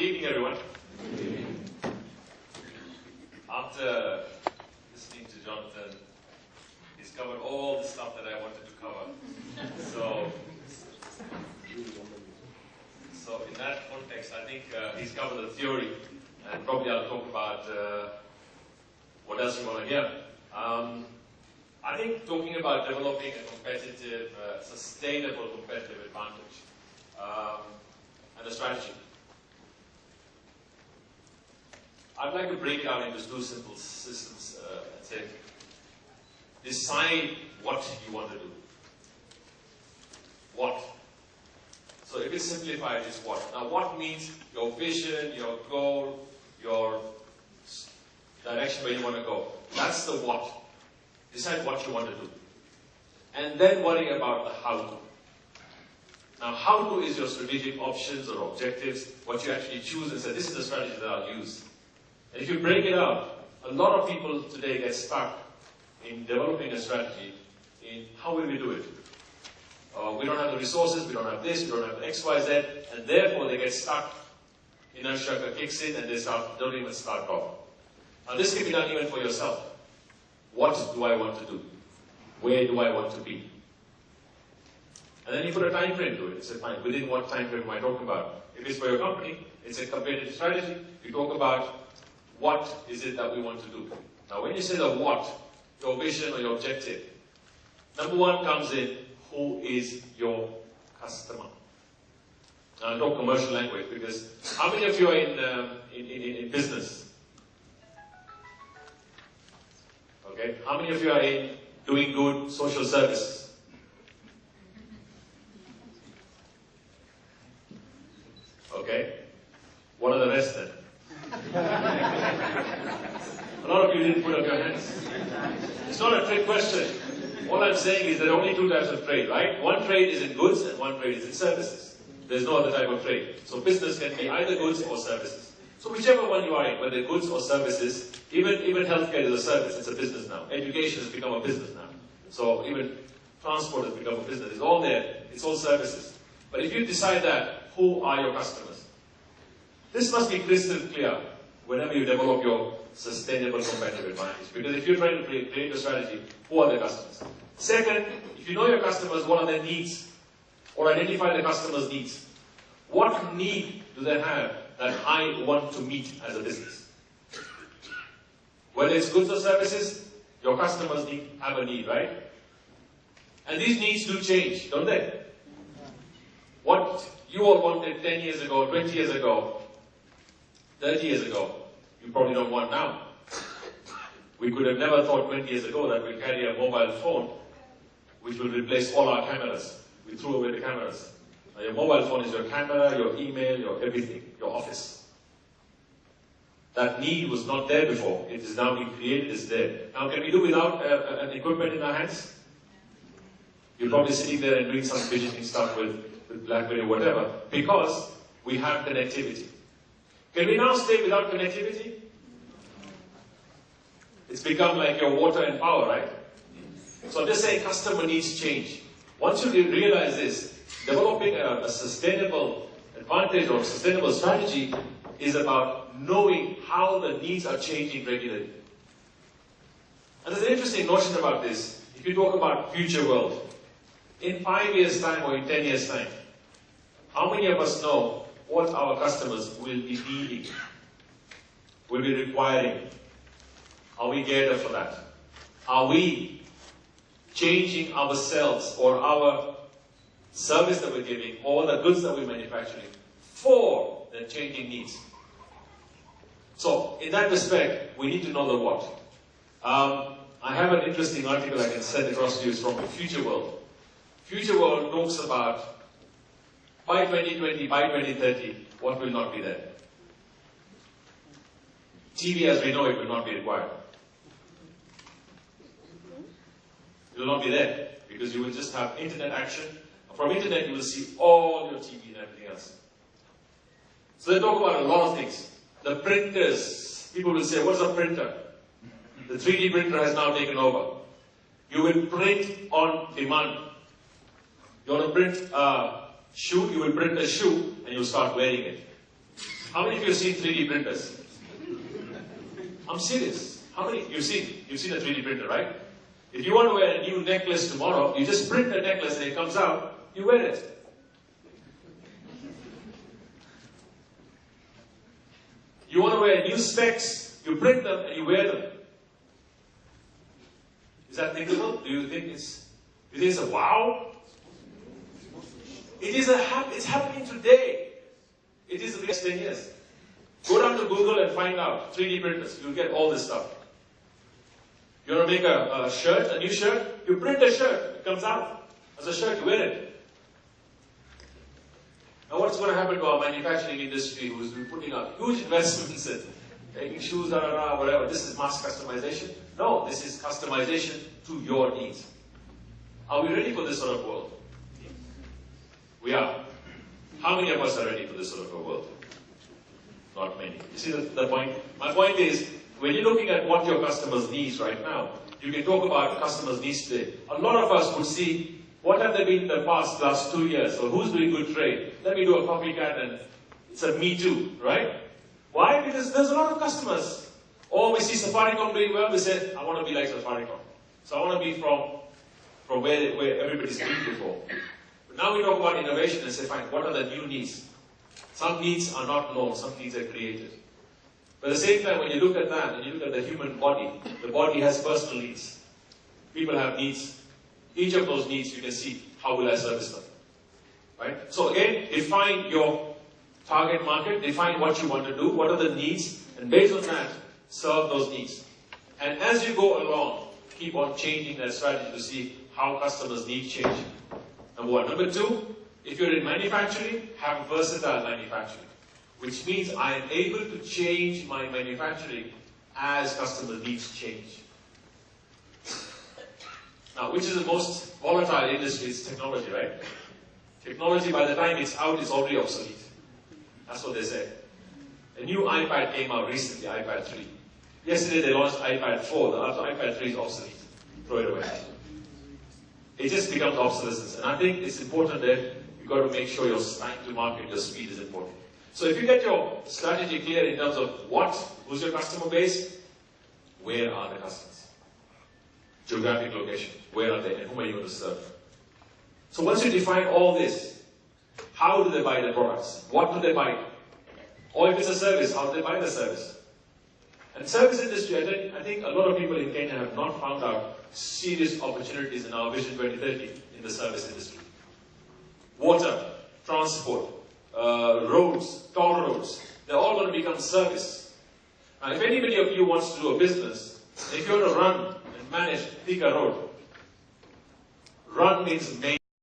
evening, everyone. After listening to Jonathan, he's covered all the stuff that I wanted to cover. So in that context, I think he's covered the theory, and probably I'll talk about what else you want to hear. I think talking about developing a competitive, sustainable competitive advantage and a strategy. I'd like to break it out into two simple systems and say, decide what you want to do. What? So if it's simplified, it's what. Now what means your vision, your goal, your direction where you want to go. That's the what. Decide what you want to do. And then worry about the how to. Now how to is your strategic options or objectives, what you actually choose and say, this is the strategy that I'll use. And if you break it out, a lot of people today get stuck in developing a strategy in how will we do it. We don't have the resources, we don't have this, we don't have X, Y, Z, and therefore they get stuck. Inertia kicks in and they don't even start off. Now this can be done even for yourself. What do I want to do? Where do I want to be? And then you put a time frame to it. You say, fine, within what time frame am I talking about? If it's for your company, it's a competitive strategy. You talk about what is it that we want to do. Now when you say the what, your vision or your objective, number one comes in, who is your customer? Now I'll talk commercial language because how many of you are in business? Okay, how many of you are in doing good social services? Okay, what are the rest then? A lot of you didn't put up your hands. It's not a trick question. All I'm saying is there are only two types of trade, right? One trade is in goods and one trade is in services. There's no other type of trade. So business can be either goods or services. So whichever one you are in, whether goods or services, even healthcare is a service, it's a business now. Education has become a business now. So even transport has become a business. It's all there. It's all services. But if you decide that, who are your customers? This must be crystal clear whenever you develop your sustainable competitive advantage. Because if you're trying to create a strategy, who are the customers? Second, if you know your customers, what are their needs? Or identify the customer's needs. What need do they have that I want to meet as a business? Whether it's goods or services, your customers have a need, right? And these needs do change, don't they? What you all wanted 10 years ago, 20 years ago, 30 years ago, you probably don't want now. We could have never thought 20 years ago that we'll carry a mobile phone which will replace all our cameras. We threw away the cameras. Now your mobile phone is your camera, your email, your everything, your office. That need was not there before. It is now being created, it's there. Now can we do without an equipment in our hands? You're probably sitting there and doing some fidgeting stuff with BlackBerry or whatever, because we have connectivity. Can we now stay without connectivity? It's become like your water and power, right? So I'm just saying customer needs change. Once you realize this, developing a sustainable advantage or sustainable strategy is about knowing how the needs are changing regularly. And there's an interesting notion about this. If you talk about future world, in 5 years' time or in 10 years' time, how many of us know what our customers will be needing, will be requiring? Are we geared up for that? Are we changing ourselves or our service that we're giving or the goods that we're manufacturing for the changing needs? So, in that respect, we need to know the what. I have an interesting article I can send across to you. It's from the Future World. Future World talks about by 2020, by 2030, what will not be there. TV as we know it will not be required. It will not be there because you will just have internet action. From internet you will see all your TV and everything else. So they talk about a lot of things. The printers, people will say, what's a printer? The 3D printer has now taken over. You will print on demand. You want to print a shoe, you will print a shoe and you'll start wearing it. How many of you have seen 3D printers? I'm serious. How many? You've seen a 3D printer, right? If you want to wear a new necklace tomorrow, you just print the necklace and it comes out, you wear it. You want to wear new specs, you print them and you wear them. Is that thinkable? Do you think it's a wow? It's happening today. It is the next 10 years. Go down to Google and find out 3D printers. You'll get all this stuff. You want to make a shirt, a new shirt? You print a shirt. It comes out as a shirt. You wear it. Now what's going to happen to our manufacturing industry who's been putting up huge investments in making shoes, whatever? This is mass customization? No, this is customization to your needs. Are we ready for this sort of world? We are. How many of us are ready for this sort of a world? Not many. You see the point? My point is, when you're looking at what your customers need right now, you can talk about customers' needs today. A lot of us would see, what have they been in the last 2 years? Or who's doing good trade? Let me do a copycat and it's a me too, right? Why? Because there's a lot of customers. Or we see Safaricom doing well, we say, I want to be like Safaricom. So I want to be from where everybody's been before. But now we talk about innovation and say, fine, what are the new needs? Some needs are not known, some needs are created. But at the same time, when you look at that, and you look at the human body, the body has personal needs. People have needs. Each of those needs, you can see, how will I service them? Right? So again, define your target market, define what you want to do, what are the needs, and based on that, serve those needs. And as you go along, keep on changing that strategy to see how customers' needs change. Number one. Number two, if you're in manufacturing, have versatile manufacturing. Which means I am able to change my manufacturing as customer needs change. Now, which is the most volatile industry? It's technology, right? Technology, by the time it's out, is already obsolete. That's what they say. A new iPad came out recently, iPad 3. Yesterday they launched iPad 4. The iPad 3 is obsolete. Throw it away. It just becomes obsolescence. And I think it's important that you've got to make sure your time to market, your speed is important. So if you get your strategy clear in terms of who's your customer base, where are the customers? Geographic location, where are they and whom are you going to serve? So once you define all this, how do they buy the products? What do they buy? Or if it's a service, how do they buy the service? And service industry, I think a lot of people in Kenya have not found out serious opportunities in our Vision 2030 in the service industry. Water, transport, roads, toll roads, they're all going to become service. Now, if anybody of you wants to do a business, if you want to run and manage, pick a road. Run means make.